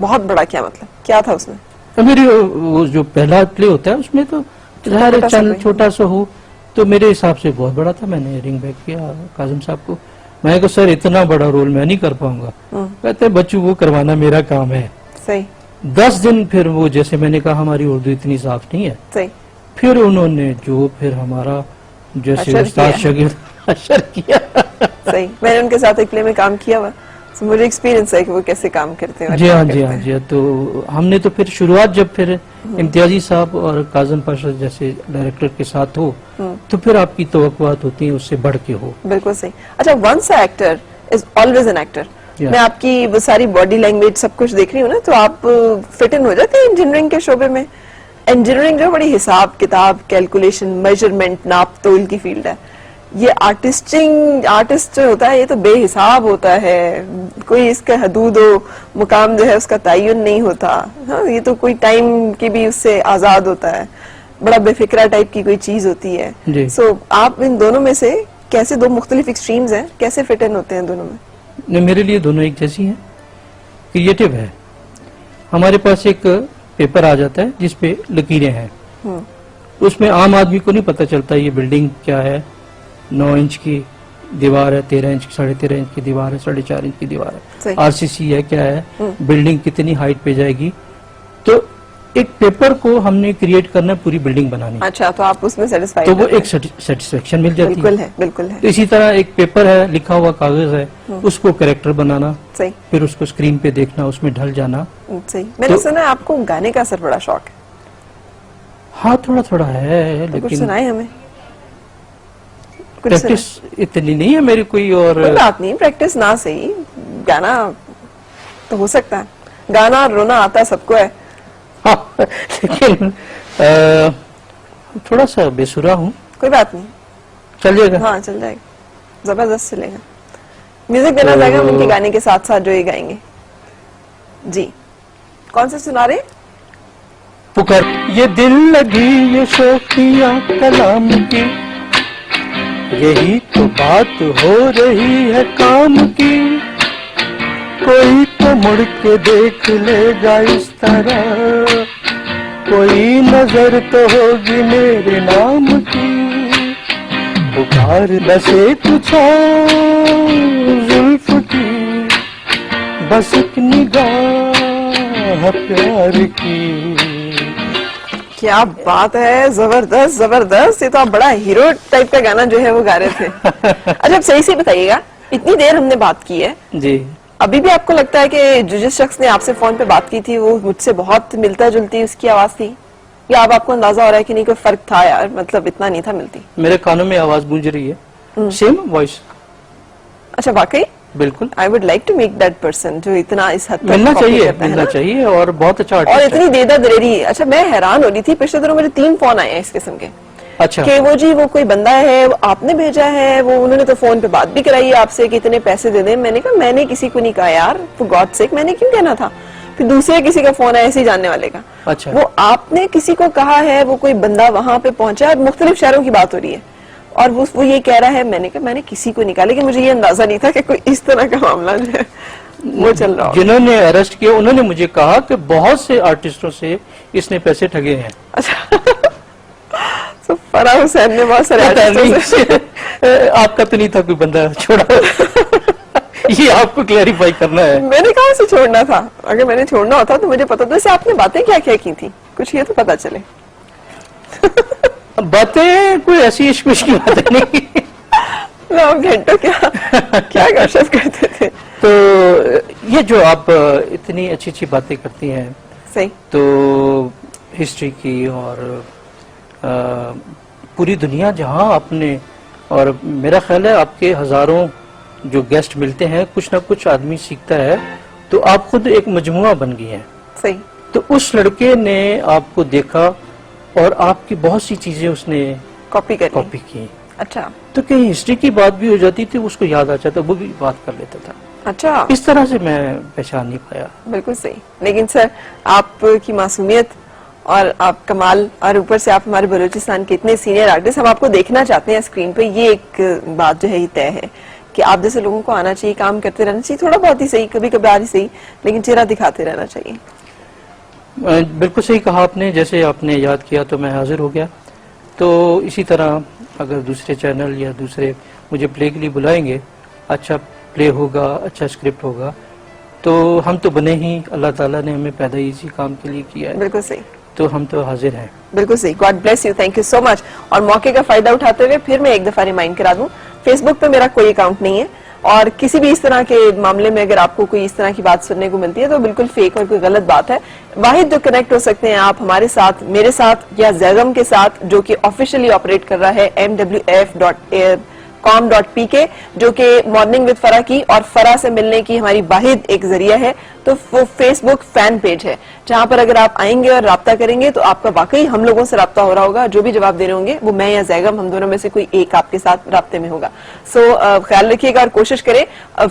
بہت بڑا کیا مطلب کیا تھا اس میں؟ میری وہ جو پہلا پلے ہوتا ہے اس میں تو چینل چھوٹا سا ہو تو میرے حساب سے بہت بڑا تھا. میں نے رنگ بیک کیا کاظم صاحب کو, میں نے کہا سر اتنا بڑا رول میں نہیں کر پاؤں گا. کہتے بچوں وہ کروانا میرا کام ہے. صحیح. 10 دن پھر وہ جیسے میں نے کہا ہماری اردو اتنی صاف نہیں ہے. صحیح. پھر انہوں نے جو پھر ہمارا جیسے استاد شاگرد اشر کیا. صحیح. میں نے ان کے ساتھ ایک پلے میں کام کیا ہوا, مجھے ایکسپیرینس ہے کہ وہ کیسے کام کرتے ہیں. جی ہاں. تو ہم نے تو پھر شروعات جب پھر امتیازی صاحب اور کاظم پاشا جیسے ڈائریکٹر کے ساتھ ہو تو پھر آپ کی توقعات ہوتی ہیں اس سے بڑھ کے ہو. بالکل صحیح. اچھا, once a actor is always an actor. میں آپ کی وہ ساری باڈی لینگویج سب کچھ دیکھ رہی ہوں نا, تو آپ فٹ ان ہو جاتے ہیں انجینئرنگ کے شعبے میں. انجینئرنگ جو بڑی حساب کتاب, کیلکولیشن, میجرمنٹ, ناپ تول کی فیلڈ ہے. یہ آرٹسٹ جو ہوتا ہے یہ تو بے حساب ہوتا ہے, کوئی اس کا حدود و مقام جو ہے اس کا تعین نہیں ہوتا. ہاں, یہ تو کوئی ٹائم کی بھی اس سے آزاد ہوتا ہے, بڑا بے فکرہ ٹائپ کی کوئی چیز ہوتی ہے. سو آپ ان دونوں میں سے کیسے, دو مختلف ایکسٹریمز ہیں, کیسے فٹ ان ہوتے ہیں دونوں میں؟ میرے لیے دونوں ایک جیسی ہیں. کریٹو ہے, ہمارے پاس ایک پیپر آ جاتا ہے جس پہ لکیریں ہیں, اس میں عام آدمی کو نہیں پتا چلتا یہ بلڈنگ کیا ہے. 9 انچ کی دیوار ہے, 13 انچ 13.5 انچ کی دیوار ہے, 4.5 انچ کی دیوار ہے, RCC ہے, کیا ہے, بلڈنگ کتنی ہائٹ پہ جائے گی. تو ایک پیپر کو ہم نے کریٹ کرنا ہے, پوری بلڈنگ بنانی. اچھا, تو آپ اس میں سیٹسفائی, تو وہ ایک سیٹسفیکشن مل جاتی ہے. بالکل ہے. اسی طرح ایک پیپر ہے, لکھا ہوا کاغذ ہے, اس کو کریکٹر بنانا, پھر اس کو اسکرین پہ دیکھنا, اس میں ڈھل جانا. صحیح. میں نے سنا آپ کو گانے کا اثر بڑا شوق ہے. ہاں, تھوڑا ہے, لیکن سنائے ہمیں. پریکٹس اتنی نہیں ہے میری کوئی, اور بات نہیں, پریکٹس نہ صحیح, گانا تو ہو سکتا ہے, گانا اور رونا آتا ہے سب کو ہے. لیکن تھوڑا سا بے سرا ہوں. کوئی بات نہیں, چل جائے گا. ہاں چل جائے گا, زبردست چلے گا. میوزک دینا جائے گا ان کے گانے کے ساتھ ساتھ جو یہ گائیں گے. جی, کون سے سنا رہے؟ پکار یہ دل لگی یہ شوقیاں کلام کی, یہی تو بات ہو رہی ہے کام کی. کوئی تو مڑ کے دیکھ لے گا اس طرح, کوئی نظر تو ہوگی میرے نام کی. پکار بسے پوچھا زلف کی, بس ایک نگاہ پیار کی. کیا بات ہے, زبردست زبردست. یہ تو آپ بڑا ہیرو ٹائپ کا گانا جو ہے وہ گا رہے تھے. اچھا, صحیح سے بتائیے گا, اتنی دیر ہم نے بات کی ہے جی, ابھی بھی آپ کو لگتا ہے کہ جو جس شخص نے آپ سے فون پہ بات کی تھی وہ مجھ سے بہت ملتا جلتی اس کی آواز تھی, یا اب آپ کو اندازہ ہو رہا ہے کہ نہیں کوئی فرق تھا یار, مطلب اتنا نہیں تھا ملتی؟ میرے کانوں میں آواز گونج رہی ہے, سیم وائس. اچھا, واقعی بالکل. I would like to meet that person جو اتنا اس حد تک ملنا چاہیے اور بہت اچھا اور اتنی دیدہ دلیری. اچھا, میں حیران ہو رہی تھی, پچھلے دنوں مجھے 3 فون آئے ہیں اس قسم کے. اچھا, کہ وہ جی وہ کوئی بندہ ہے, آپ نے بھیجا ہے, وہ انہوں نے تو فون پہ بات بھی کرائی آپ سے کہ اتنے پیسے دے دیں. میں نے کہا میں نے کسی کو نہیں کہا یار, for God's sake, میں نے کیوں کہنا تھا. پھر دوسرے کسی کا فون ہے ایسے ہی جاننے والے کا. اچھا, وہ آپ نے کسی کو کہا ہے, وہ کوئی بندہ وہاں پہ پہنچا, مختلف شہروں کی بات ہو رہی ہے, اور وہ یہ کہہ رہا ہے. میں نے کہا میں نے کسی کو نکالا, لیکن مجھے یہ اندازہ نہیں تھا کہ کوئی اس طرح کا معاملہ جو ہے وہ چل رہا. جنہوں نے اریسٹ کیا انہوں نے مجھے کہا کہ بہت سے آرٹسٹوں سے اس نے پیسے ٹھگے ہیں. اچھا, فرح حسین نے بہت سارے آپ کا تو نہیں تھا کوئی بندہ چھوڑا, یہ آپ کو کلیریفائی کرنا ہے. میں نے کہاں سے چھوڑنا تھا, اگر میں نے چھوڑنا ہوتا تو مجھے پتا تھا. ویسے آپ نے باتیں کیا کیا کی تھی, کچھ یہ تو پتا چلے. باتیں کوئی ایسی عشق کی باتیں نہیں, آپ گھنٹوں کیا گپشپ کرتے تھے. تو یہ جو آپ اتنی اچھی اچھی باتیں کرتی ہیں, صحیح, تو ہسٹری کی اور پوری دنیا جہاں اپنے, اور میرا خیال ہے آپ کے ہزاروں جو گیسٹ ملتے ہیں, کچھ نہ کچھ آدمی سیکھتا ہے, تو آپ خود ایک مجموعہ بن گئی ہیں. صحیح. تو اس لڑکے نے آپ کو دیکھا اور آپ کی بہت سی چیزیں اس نے کاپی کی. اچھا, تو کہیں ہسٹری کی بات بھی ہو جاتی تھی, اس کو یاد آ جاتا, وہ بھی بات کر لیتا تھا. اچھا, اس طرح سے میں پہچان نہیں پایا. بالکل صحیح. لیکن سر آپ کی معصومیت اور آپ کمال, اور اوپر سے آپ ہمارے بلوچستان کے اتنے سینئر آرٹسٹ, ہم آپ کو دیکھنا چاہتے ہیں اسکرین پہ. یہ ایک بات جو ہے یہ طے ہے کہ آپ جیسے لوگوں کو آنا چاہیے, کام کرتے رہنا چاہیے, تھوڑا بہت ہی صحیح, کبھی کبھار ہی صحیح, لیکن چہرہ دکھاتے رہنا چاہیے. بالکل صحیح کہا آپ نے, جیسے آپ نے یاد کیا تو میں حاضر ہو گیا. تو اسی طرح اگر دوسرے چینل یا دوسرے مجھے پلے کے لیے بلائیں گے, اچھا پلے ہوگا, اچھا اسکرپٹ ہوگا, تو ہم تو بنے ہی, اللہ تعالیٰ نے ہمیں پیدا ہی اسی کام کے لیے کیا ہے. بالکل صحیح, تو ہم تو حاضر ہیں. بالکل صحیح. God bless you, thank you so much. اور موقع کا فائدہ اٹھاتے ہوئے پھر میں ایک دفعہ ریمائنڈ کرا دوں, فیس بک پہ میرا کوئی اکاؤنٹ نہیں ہے, اور کسی بھی اس طرح کے معاملے میں اگر آپ کو کوئی اس طرح کی بات سننے کو ملتی ہے تو بالکل فیک اور کوئی غلط بات ہے. واحد جو کنیکٹ ہو سکتے ہیں آپ ہمارے ساتھ, میرے ساتھ یا زیغم کے ساتھ, جو کہ آفیشلی آپریٹ کر رہا ہے mwf.com.pk, جو کہ مارننگ وتھ فرا کی اور فرا سے ملنے کی ہماری واحد ایک ذریعہ ہے. تو وہ فیس بک فین پیج ہے, جہاں پر اگر آپ آئیں گے اور رابطہ کریں گے تو آپ کا واقعی ہم لوگوں سے رابطہ ہو رہا ہوگا. جو بھی جواب دے رہے ہوں گے وہ میں یا زیغم, ہم دونوں میں سے کوئی ایک آپ کے ساتھ رابطے میں ہوگا. سو خیال رکھیے گا اور کوشش کریں.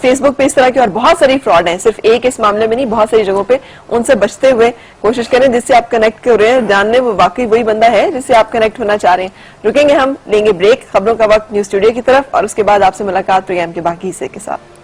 فیس بک پہ اس طرح کے اور بہت ساری فراڈ ہیں, صرف ایک اس معاملے میں نہیں, بہت ساری جگہوں پہ, ان سے بچتے ہوئے کوشش کریں جس سے آپ کنیکٹ کر رہے ہیں جاننے وہ واقعی وہی بندہ ہے جس سے آپ کنیکٹ ہونا چاہ رہے ہیں. رکیں گے, ہم لیں گے بریک, خبروں کا وقت نیوز اسٹوڈیو کی طرف, اور اس کے بعد آپ سے ملاقات پروگرام کے باقی حصے کے ساتھ.